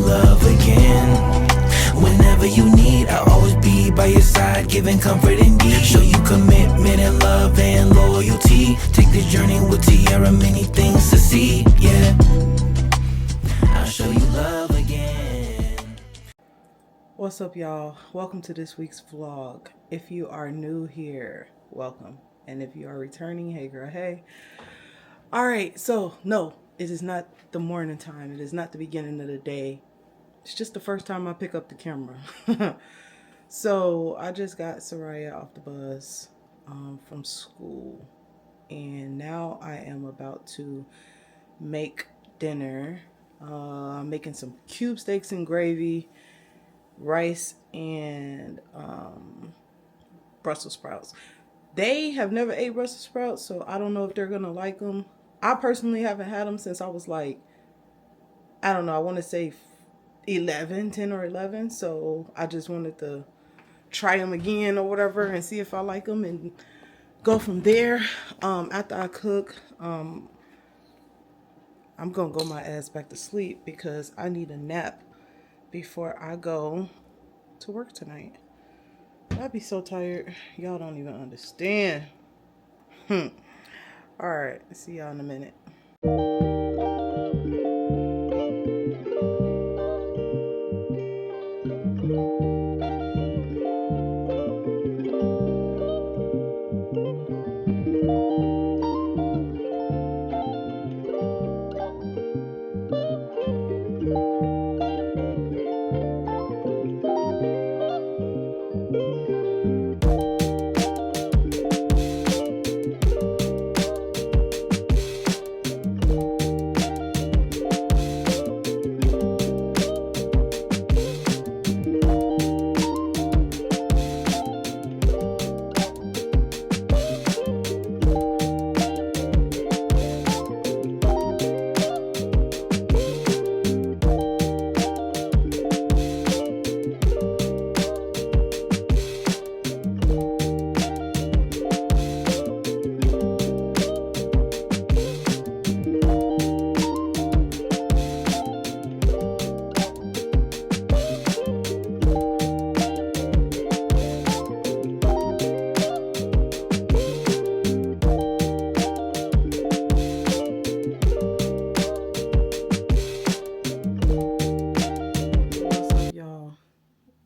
love again. Whenever you need, I'll always be by your side, giving comfort and need. Show you commitment and love and loyalty. Take this journey with Tiara, many things to see, yeah. I'll show you love again. What's up, y'all? Welcome to this week's vlog. If you are new here, welcome. And if you are returning, hey girl, hey. Alright, so no, it is not the morning time. It is not the beginning of the day. It's just the first time I pick up the camera. So I just got Soraya off the bus from school. And now I am about to make dinner. I'm making some cube steaks and gravy, rice, and Brussels sprouts. They have never ate Brussels sprouts, so I don't know if they're gonna like them. I personally haven't had them since I was like, I don't know, I want to say 10 or 11. So I just wanted to try them again or whatever and see if I like them and go from there. After I cook, I'm gonna go my ass back to sleep because I need a nap before I go to work tonight. I'd be so tired. Y'all don't even understand. Alright, see y'all in a minute.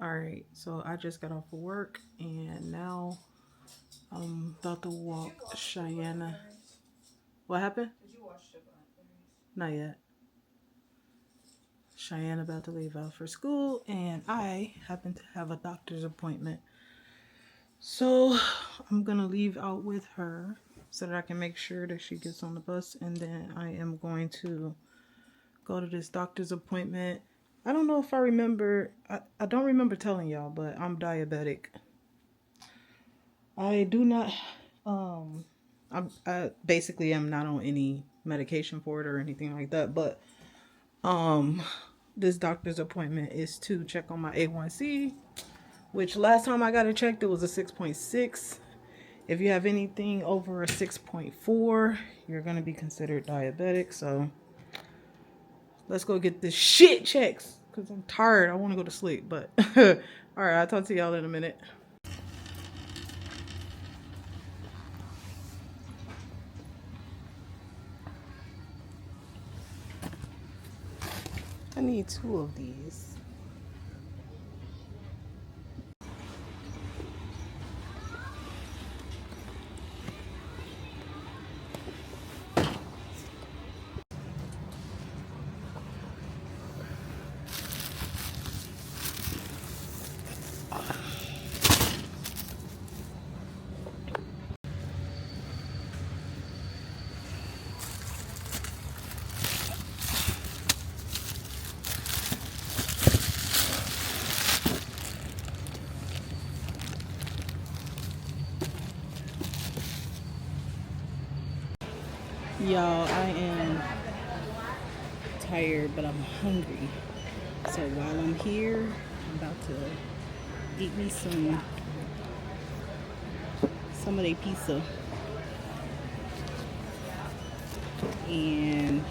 Alright, so I just got off of work and now I'm about to walk Cheyenne. What happened? Did you watch the Not yet. Cheyenne about to leave out for school and I happen to have a doctor's appointment. So I'm gonna leave out with her so that I can make sure that she gets on the bus, and then I am going to go to this doctor's appointment. I don't know if I remember, I don't remember telling y'all, but I'm diabetic. I do not, I basically am not on any medication for it or anything like that, but this doctor's appointment is to check on my A1C, which last time I got it checked, it was a 6.6. If you have anything over a 6.4, you're going to be considered diabetic, so let's go get this shit checked because I'm tired. I want to go to sleep, but all right, I'll talk to y'all in a minute. I need 2 of these. Y'all, I am tired, but I'm hungry. So while I'm here, I'm about to eat me some of their pizza. And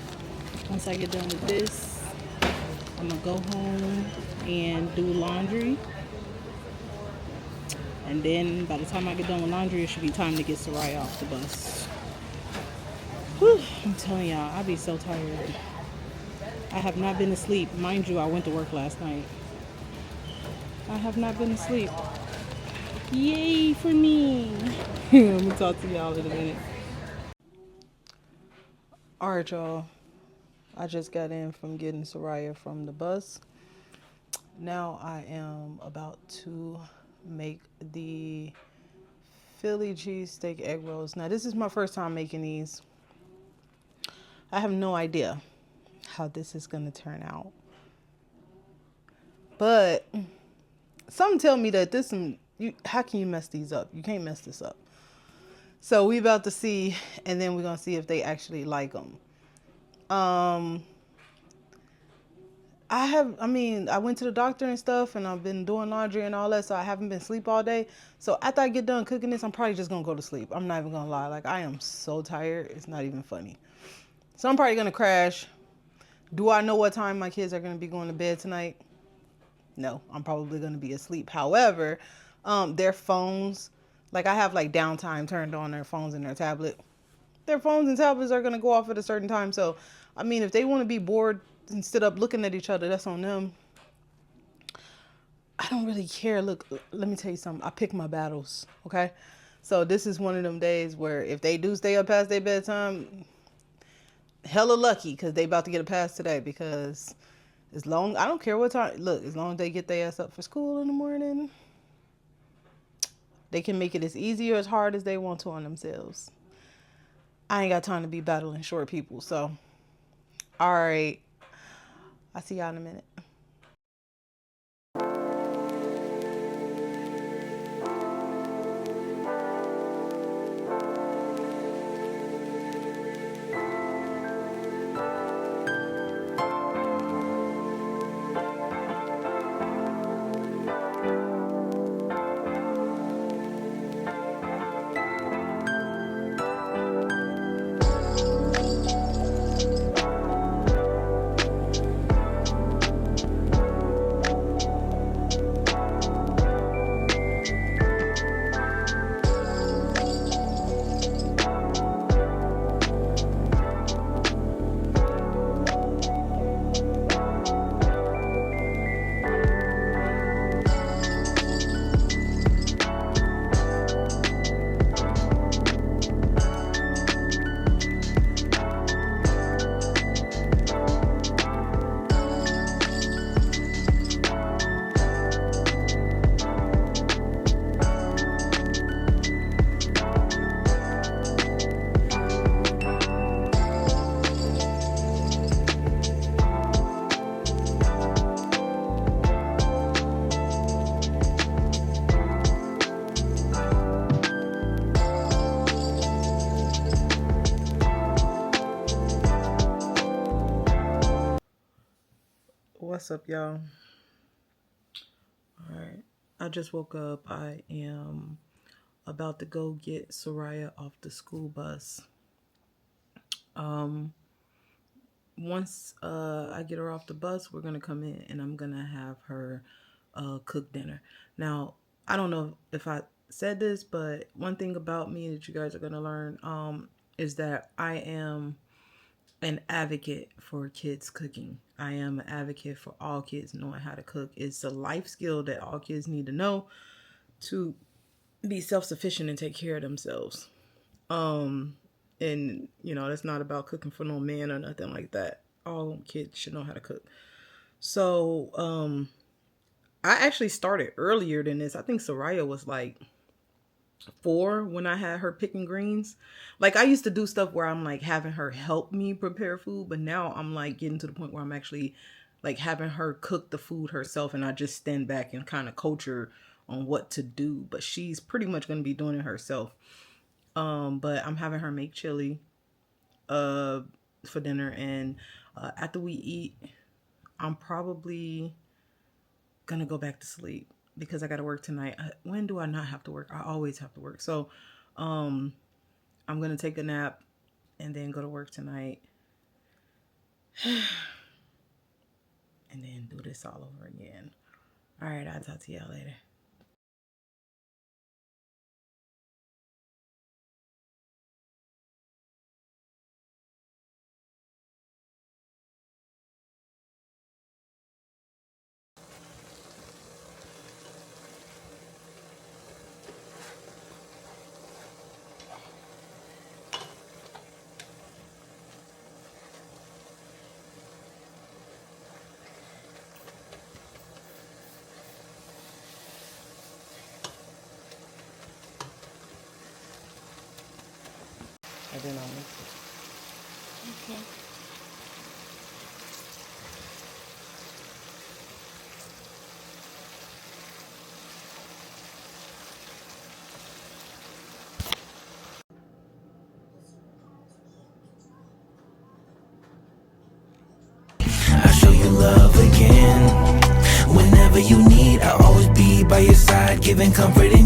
once I get done with this, I'm gonna go home and do laundry. And then by the time I get done with laundry, it should be time to get Soraya off the bus. Whew, I'm telling y'all, I be so tired. I have not been asleep. Mind you, I went to work last night. I have not been asleep. Yay for me. I'm gonna talk to y'all in a minute. Alright, y'all. I just got in from getting Soraya from the bus. Now I am about to make the Philly cheesesteak egg rolls. Now this is my first time making these. I have no idea how this is gonna turn out. But some tell me that how can you mess these up? You can't mess this up. So we about to see, and then we're gonna see if they actually like them. I went to the doctor and stuff, and I've been doing laundry and all that, so I haven't been asleep all day. So after I get done cooking this, I'm probably just gonna go to sleep. I'm not even gonna lie. Like, I am so tired, it's not even funny. So I'm probably gonna crash. Do I know what time my kids are gonna be going to bed tonight? No, I'm probably gonna be asleep. However, their phones, like I have like downtime turned on their phones and their tablet. Their phones and tablets are gonna go off at a certain time. So, I mean, if they want to be bored and sit up looking at each other, that's on them. I don't really care. Look, let me tell you something. I pick my battles, okay? So this is one of them days where if they do stay up past their bedtime, hella lucky because they about to get a pass today. Because I don't care what time. Look, as long as they get their ass up for school in the morning, they can make it as easy or as hard as they want to on themselves. I ain't got time to be battling short people. So, all right. I'll see y'all in a minute. What's up, y'all? All right. I just woke up. I am about to go get Soraya off the school bus. Once I get her off the bus, we're gonna come in and I'm gonna have her cook dinner. Now, I don't know if I said this, but one thing about me that you guys are gonna learn is that I am an advocate for kids cooking. I am an advocate for all kids knowing how to cook. It's a life skill that all kids need to know to be self-sufficient and take care of themselves. And that's not about cooking for no man or nothing like that. All kids should know how to cook. So I actually started earlier than this. I think Soraya was like 4 when I had her picking greens. Like, I used to do stuff where I'm like having her help me prepare food, but now I'm like getting to the point where I'm actually like having her cook the food herself, and I just stand back and kind of coach her on what to do. But she's pretty much going to be doing it herself. But I'm having her make chili for dinner, and after we eat, I'm probably gonna go back to sleep because I gotta work tonight. When do I not have to work? I always have to work. So I'm gonna take a nap and then go to work tonight. and then do this all over again. All right, I'll talk to y'all later. And then I'll mix it. Okay. I'll show you love again. Whenever you need, I'll always be by your side, giving comfort and